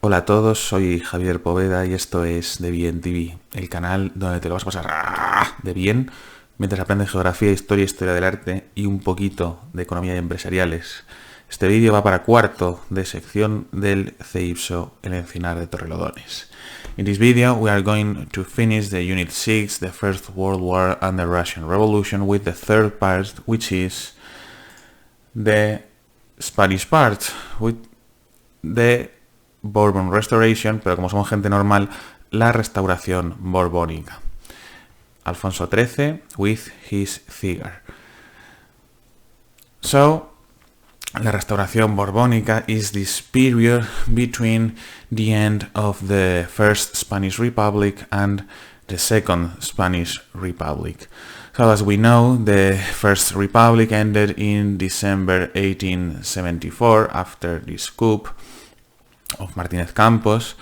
Hola a todos, soy Javier Poveda y esto es De Bien TV, el canal donde te lo vas a pasar de bien mientras aprendes geografía, historia del arte y un poquito de economía y empresariales. Este vídeo va para cuarto de sección del CEIPSO, el Encinar de Torrelodones. In this video we are going to finish the Unit 6, the First World War and the Russian Revolution, with the third part, which is the Spanish part, with the Bourbon Restoration, pero como somos gente normal, la restauración borbónica. Alfonso XIII with his cigar. So, la restauración borbónica is this period between the end of the First Spanish Republic and the Second Spanish Republic. So, as we know, the First Republic ended in December 1874 after this coup of Martínez Campos,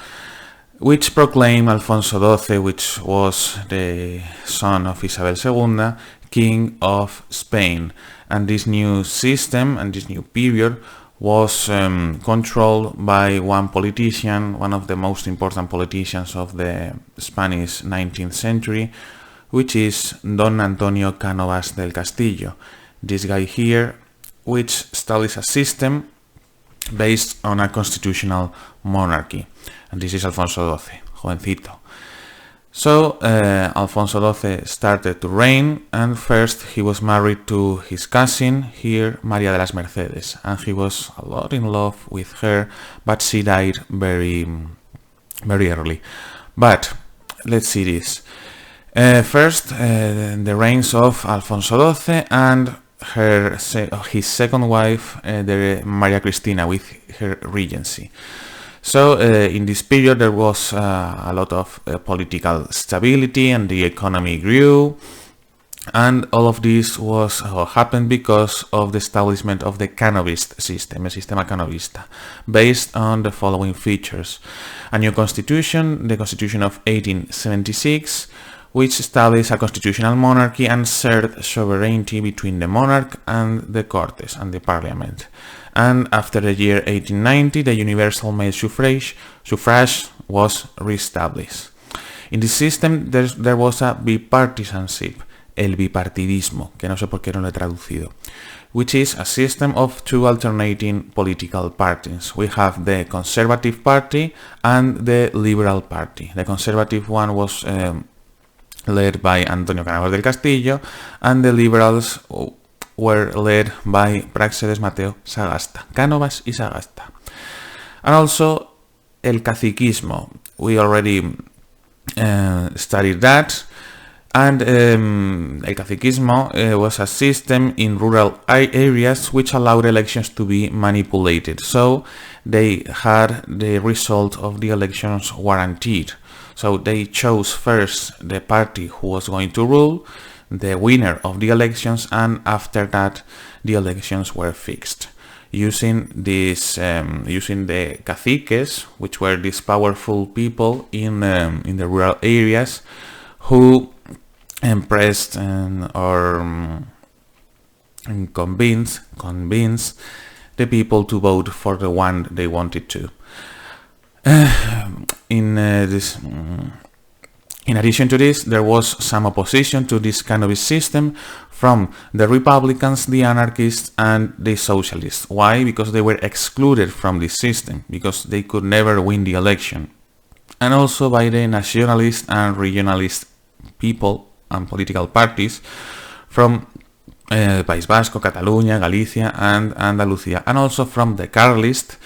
which proclaimed Alfonso XII, which was the son of Isabel II, King of Spain. And this new system and this new period was controlled by one politician, one of the most important politicians of the Spanish 19th century, which is Don Antonio Cánovas del Castillo. This guy here, which established a system based on a constitutional monarchy. And this is Alfonso XII, jovencito. So, Alfonso XII started to reign, and first he was married to his cousin here, María de las Mercedes, and he was a lot in love with her, but she died very early. But, let's see this. First, the reigns of Alfonso XII and his second wife, Maria Cristina, with her regency. So in this period there was a lot of political stability and the economy grew, and all of this happened because of the establishment of the canovist system, el sistema canovista, based on the following features. A new constitution, the Constitution of 1876, which established a constitutional monarchy and shared sovereignty between the monarch and the Cortes and the parliament. And after the year 1890, the universal male suffrage was reestablished. In this system, there was a bipartisanship, el bipartidismo, que no sé por qué no lo he traducido, which is a system of two alternating political parties. We have the Conservative Party and the Liberal Party. The Conservative one was led by Antonio Cánovas del Castillo, and the liberals were led by Práxedes Mateo Sagasta, Cánovas y Sagasta. And also el caciquismo, we already studied that, and el caciquismo was a system in rural areas which allowed elections to be manipulated, so they had the result of the elections guaranteed. So they chose first the party who was going to rule, the winner of the elections, and after that the elections were fixed. Using this, using the caciques, which were these powerful people in the rural areas, who impressed or convinced the people to vote for the one they wanted to. In addition to this, there was some opposition to this canovist system from the Republicans, the anarchists, and the socialists. Why? Because they were excluded from this system, because they could never win the election. And also by the nationalist and regionalist people and political parties from País Vasco, Catalunya, Galicia, and Andalucía, and also from the Carlists,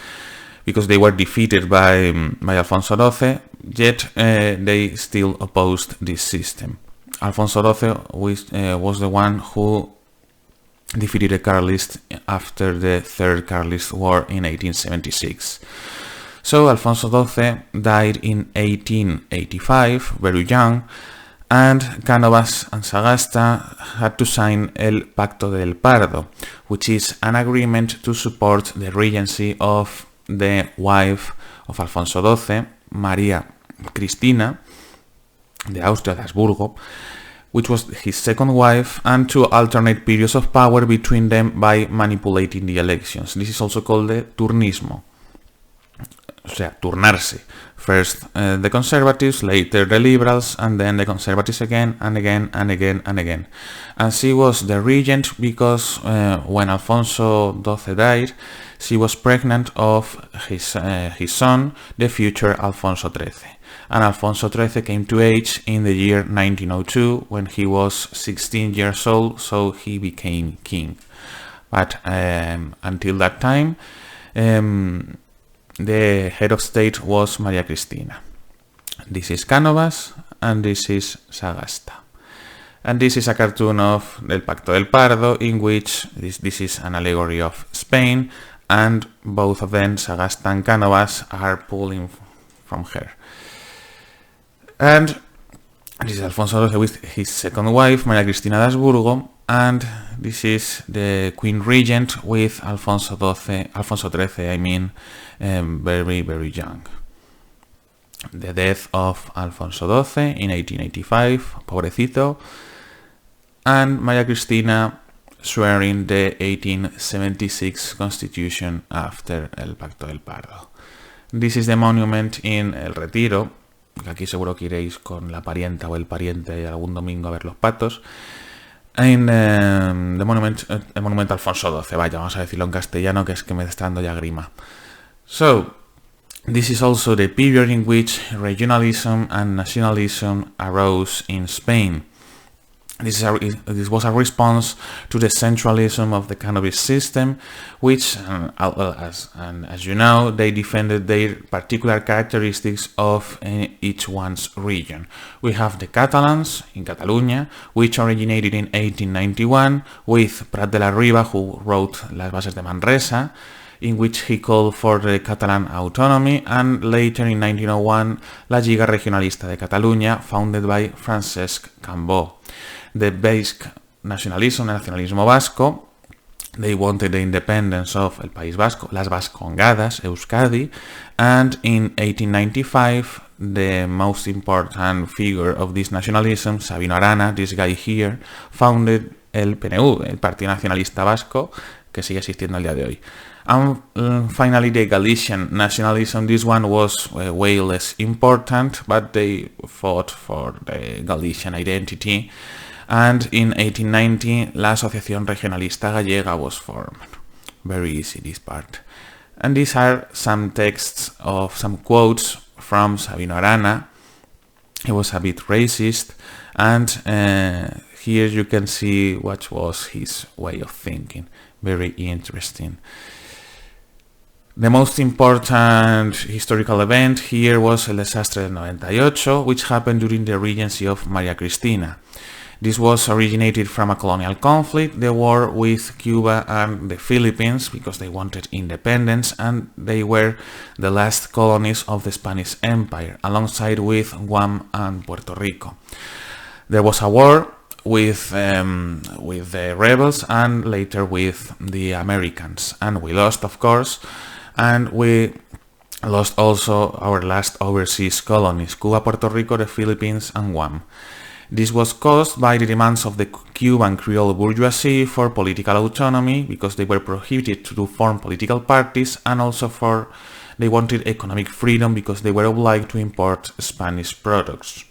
because they were defeated by Alfonso XII, yet they still opposed this system. Alfonso XII was the one who defeated the Carlists after the Third Carlist War in 1876. So Alfonso XII died in 1885, very young, and Cánovas and Sagasta had to sign el Pacto del Pardo, which is an agreement to support the regency of the wife of Alfonso XII, María Cristina de Austria-Habsburgo, which was his second wife, and to alternate periods of power between them by manipulating the elections. This is also called the turnismo. o sea, turnarse. First the conservatives, later the liberals, and then the conservatives again, and again, and again, and again. And she was the regent because when Alfonso XII died, she was pregnant of his son, the future Alfonso XIII. And Alfonso XIII came to age in the year 1902 when he was 16 years old, so he became king. But until that time, the head of state was María Cristina. This is Cánovas and this is Sagasta. And this is a cartoon of El Pacto del Pardo, in which this is an allegory of Spain, and both of them, Sagasta and Cánovas, are pulling from her. And this is Alfonso XII with his second wife, María Cristina de Habsburgo, and this is the Queen Regent with Alfonso XIII, very, very young. The death of Alfonso XII in 1885, pobrecito, and María Cristina swearing the 1876 constitution after el Pacto del Pardo. This is the monument in El Retiro, que aquí seguro que iréis con la parienta o el pariente algún domingo a ver los patos. En el monumento Alfonso XII, vaya, vamos a decirlo en castellano, que es que me está dando ya grima. So, this is also the period in which regionalism and nationalism arose in Spain. This was a response to the centralism of the cannabis system, which, as you know, they defended their particular characteristics of each one's region. We have the Catalans in Catalunya, which originated in 1891 with Prat de la Riba, who wrote Las Bases de Manresa, in which he called for the Catalan autonomy, and later in 1901, la Lliga Regionalista de Catalunya, founded by Francesc Cambó. The Basque nationalism, el nacionalismo vasco, they wanted the independence of el País Vasco, las Vascongadas, Euskadi, and in 1895, the most important figure of this nationalism, Sabino Arana, this guy here, founded el PNV, el Partido Nacionalista Vasco, que sigue existiendo al día de hoy. And finally, the Galician nationalism, this one was way less important, but they fought for the Galician identity. And in 1890, la Asociación Regionalista Gallega was formed. Very easy, this part. And these are some texts of some quotes from Sabino Arana. He was a bit racist, and here you can see what was his way of thinking. Very interesting. The most important historical event here was El Desastre del 98, which happened during the regency of María Cristina. This was originated from a colonial conflict, the war with Cuba and the Philippines, because they wanted independence, and they were the last colonies of the Spanish Empire, alongside with Guam and Puerto Rico. There was a war with the rebels and later with the Americans, and we lost, of course, and we lost also our last overseas colonies, Cuba, Puerto Rico, the Philippines, and Guam. This was caused by the demands of the Cuban Creole bourgeoisie for political autonomy, because they were prohibited to form political parties, and also they wanted economic freedom because they were obliged to import Spanish products.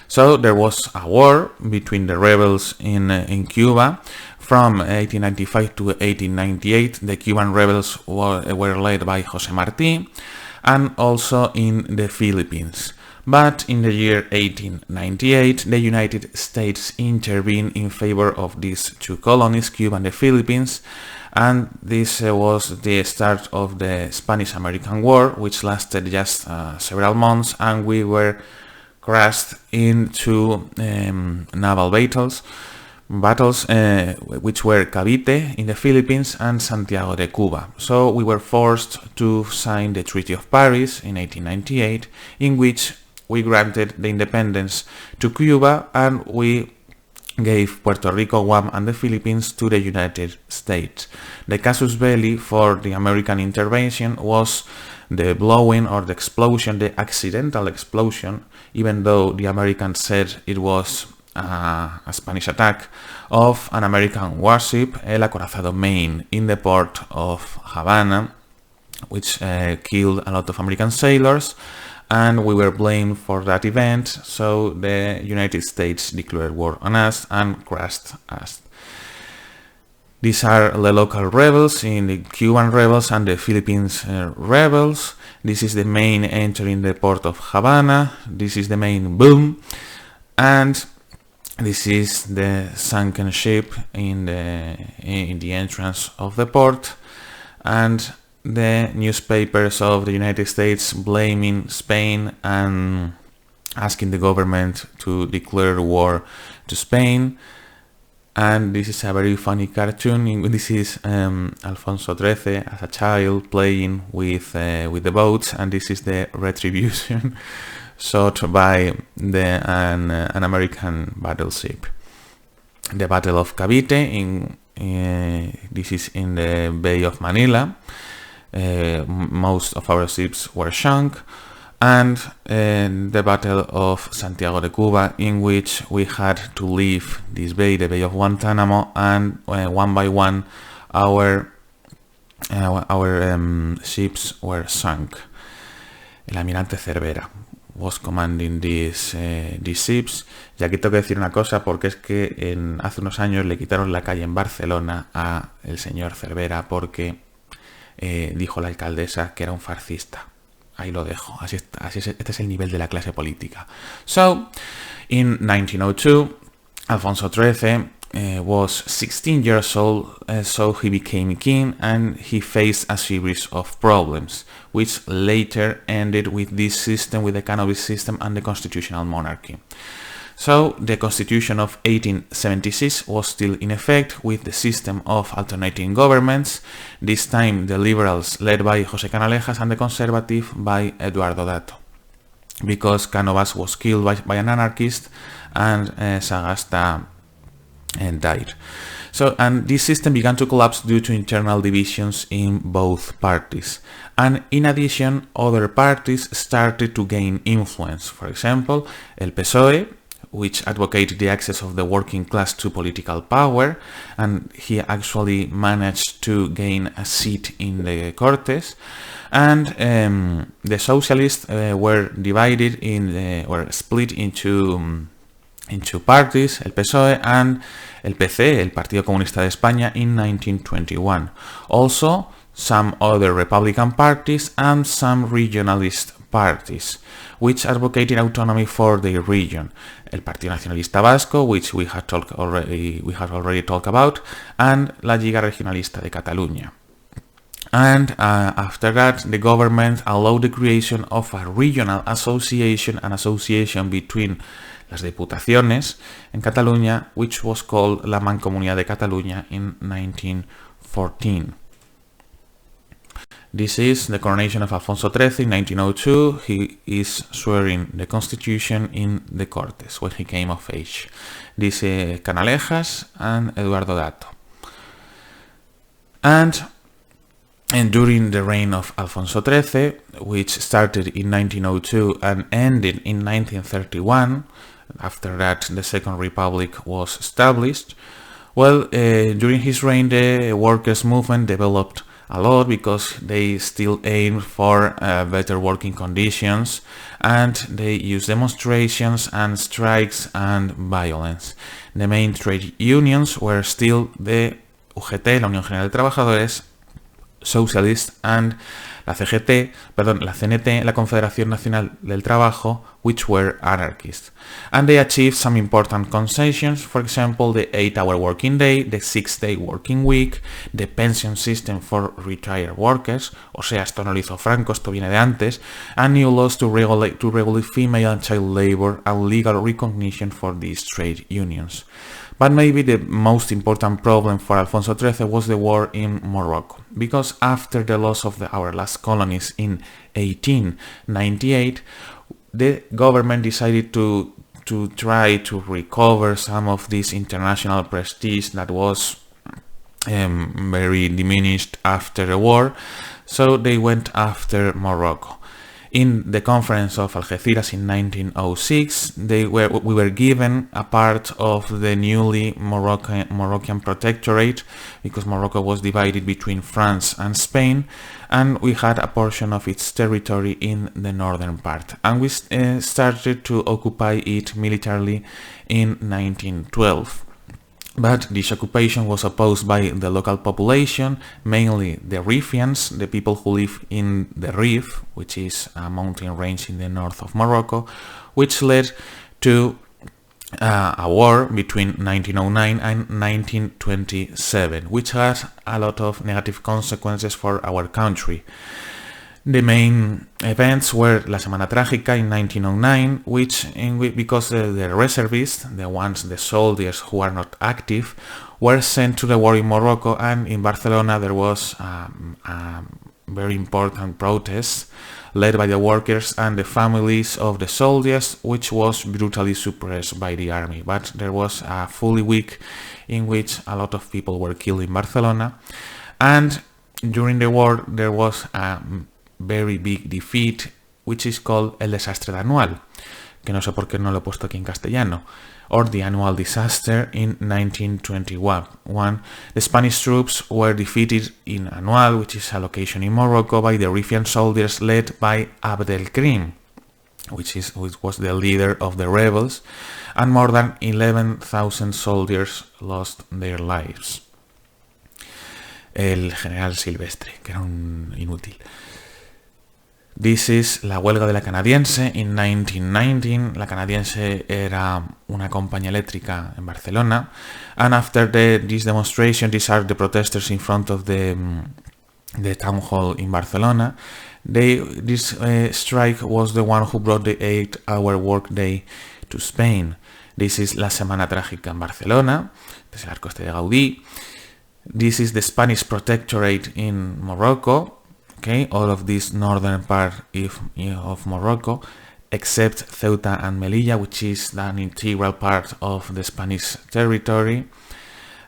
So there was a war between the rebels in Cuba. From 1895 to 1898, the Cuban rebels were led by José Martí, and also in the Philippines. But in the year 1898, the United States intervened in favor of these two colonies, Cuba and the Philippines, and this was the start of the Spanish-American War, which lasted just several months, and we were crushed into naval battles, which were Cavite in the Philippines and Santiago de Cuba. So we were forced to sign the Treaty of Paris in 1898, in which we granted the independence to Cuba, and we gave Puerto Rico, Guam, and the Philippines to the United States. The casus belli for the American intervention was the blowing or the explosion, the accidental explosion, even though the Americans said it was a Spanish attack, of an American warship, El Acorazado Maine, in the port of Havana, which killed a lot of American sailors, and we were blamed for that event, so the United States declared war on us and crushed us. These are the local rebels, in the Cuban rebels and the Philippines rebels. This is the main entering the port of Havana. This is the main boom, and this is the sunken ship in the entrance of the port, and the newspapers of the United States blaming Spain and asking the government to declare war to Spain. And this is a very funny cartoon. This is Alfonso XIII as a child playing with the boats, and this is the retribution sought by an American battleship. The Battle of Cavite, this is in the Bay of Manila. Most of our ships were sunk, and the Battle of Santiago de Cuba, in which we had to leave this bay, the Bay of Guantanamo, and one by one our ships were sunk. El almirante Cervera was commanding these ships. Y aquí tengo que decir una cosa, porque es que hace unos años le quitaron la calle en Barcelona a el señor Cervera porque dijo la alcaldesa que era un fascista. Ahí lo dejo. Así es, este es el nivel de la clase política. So, in 1902, Alfonso XIII was 16 years old, so he became king, and he faced a series of problems, which later ended with this system, with the canopy system and the constitutional monarchy. So the Constitution of 1876 was still in effect, with the system of alternating governments, this time the liberals led by José Canalejas and the conservative by Eduardo Dato, because Cánovas was killed by an anarchist and Sagasta died. So, and this system began to collapse due to internal divisions in both parties. And in addition, other parties started to gain influence. For example, el PSOE, which advocated the access of the working class to political power, and he actually managed to gain a seat in the Cortes. And the socialists were divided were split into parties, el PSOE and el PC, el Partido Comunista de España, in 1921. Also, some other Republican parties and some regionalist parties, which advocated autonomy for their region. El Partido Nacionalista Vasco, which we had already talked about, and la Lliga Regionalista de Cataluña. And after that, the government allowed the creation of a regional association, an association between las diputaciones en Cataluña, which was called la Mancomunidad de Cataluña in 1914. This is the coronation of Alfonso XIII in 1902. He is swearing the constitution in the Cortes when he came of age. This is Canalejas and Eduardo Dato. And during the reign of Alfonso XIII, which started in 1902 and ended in 1931, after that the Second Republic was established, well, during his reign the workers' movement developed a lot, because they still aimed for better working conditions, and they used demonstrations and strikes and violence. The main trade unions were still the UGT, la Unión General de Trabajadores, Socialist, and la CNT, la Confederación Nacional del Trabajo, which were anarchists. And they achieved some important concessions, for example, the 8-hour working day, the 6-day working week, the pension system for retired workers, o sea, esto no lo hizo Franco, esto viene de antes, and new laws to regulate female and child labor and legal recognition for these trade unions. But maybe the most important problem for Alfonso XIII was the war in Morocco, because after the loss of our last colonies in 1898, the government decided to try to recover some of this international prestige that was very diminished after the war, so they went after Morocco. In the conference of Algeciras in 1906, we were given a part of the newly Moroccan protectorate, because Morocco was divided between France and Spain, and we had a portion of its territory in the northern part. And we started to occupy it militarily in 1912. But this occupation was opposed by the local population, mainly the Rifians, the people who live in the Rif, which is a mountain range in the north of Morocco, which led to a war between 1909 and 1927, which had a lot of negative consequences for our country. The main events were La Semana Trágica in 1909, because the reservists, the soldiers who are not active, were sent to the war in Morocco, and in Barcelona there was a very important protest led by the workers and the families of the soldiers, which was brutally suppressed by the army. But there was a full week in which a lot of people were killed in Barcelona, and during the war there was a very big defeat, which is called el desastre de Anual, que no sé por qué no lo he puesto aquí en castellano, or the annual disaster in 1921. The Spanish troops were defeated in Anual, which is a location in Morocco, by the Rifian soldiers led by Abdelkrim, which was the leader of the rebels, and more than 11,000 soldiers lost their lives. El general Silvestre, que era un inútil. This is la huelga de la Canadiense in 1919. La Canadiense era una compañía eléctrica en Barcelona, and after this demonstration, these are the protesters in front of the town hall in Barcelona. This strike was the one who brought the 8-hour workday to Spain. This is La Semana Trágica en Barcelona. Este es el arco este de Gaudí. This is the Spanish protectorate in Morocco. Okay, all of this northern part of Morocco, except Ceuta and Melilla, which is an integral part of the Spanish territory.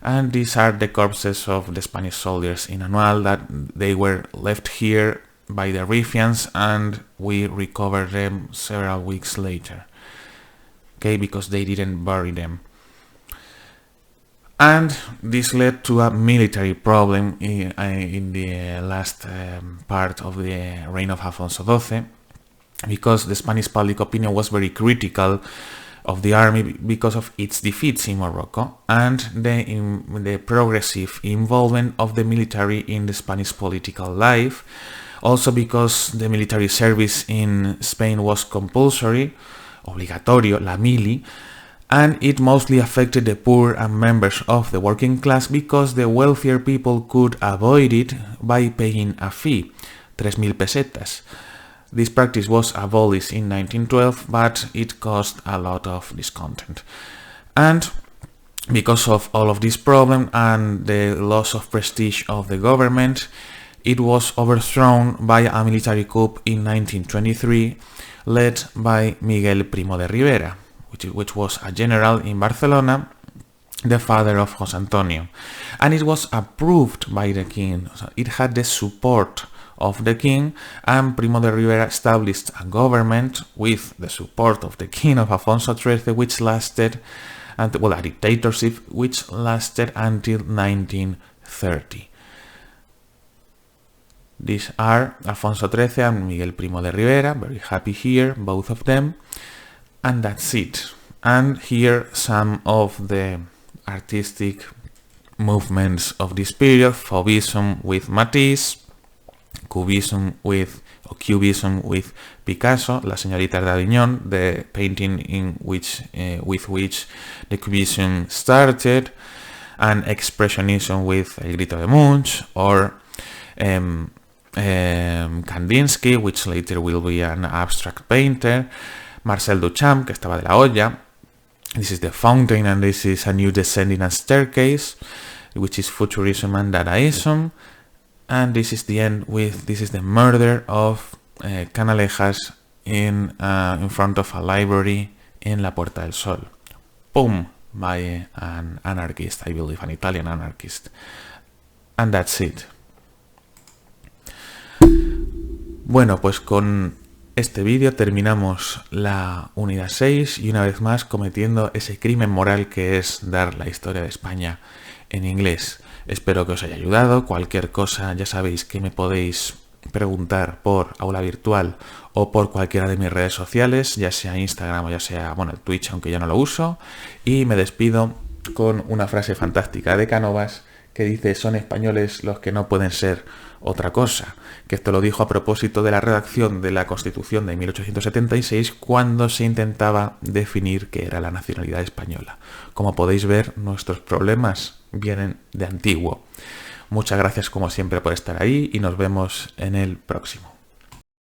And these are the corpses of the Spanish soldiers in Anual, that they were left here by the Rifians, and we recovered them several weeks later. Okay, because they didn't bury them. And this led to a military problem in the last part of the reign of Alfonso XII, because the Spanish public opinion was very critical of the army because of its defeats in Morocco and the progressive involvement of the military in the Spanish political life. Also because the military service in Spain was compulsory, obligatorio, la mili, and it mostly affected the poor and members of the working class, because the wealthier people could avoid it by paying a fee, 3,000 pesetas. This practice was abolished in 1912, but it caused a lot of discontent. And because of all of this problem and the loss of prestige of the government, it was overthrown by a military coup in 1923, led by Miguel Primo de Rivera, which was a general in Barcelona, the father of José Antonio. And it was approved by the king. So it had the support of the king, and Primo de Rivera established a government with the support of the king of Alfonso XIII, which lasted, a dictatorship which lasted until 1930. These are Alfonso XIII and Miguel Primo de Rivera, very happy here, both of them. And that's it. And here some of the artistic movements of this period: Fauvism with Matisse, Cubism with Picasso, La Señorita d'Avignon, the painting with which the Cubism started, and Expressionism with El Grito de Munch, or Kandinsky, which later will be an abstract painter, Marcel Duchamp, que estaba de la olla. This is the fountain, and this is a new descending a staircase, which is Futurism and Dadaism. And this is the end this is the murder of Canalejas in front of a library in La Puerta del Sol. Boom, by an anarchist, I believe, an Italian anarchist. And that's it. Bueno, pues con este vídeo terminamos la unidad 6 y una vez más cometiendo ese crimen moral que es dar la historia de España en inglés. Espero que os haya ayudado. Cualquier cosa ya sabéis que me podéis preguntar por Aula Virtual o por cualquiera de mis redes sociales, ya sea Instagram o ya sea, bueno, el Twitch, aunque ya no lo uso. Y me despido con una frase fantástica de Cánovas que dice: son españoles los que no pueden ser otra cosa. Que esto lo dijo a propósito de la redacción de la Constitución de 1876, cuando se intentaba definir qué era la nacionalidad española. Como podéis ver, nuestros problemas vienen de antiguo. Muchas gracias como siempre por estar ahí y nos vemos en el próximo.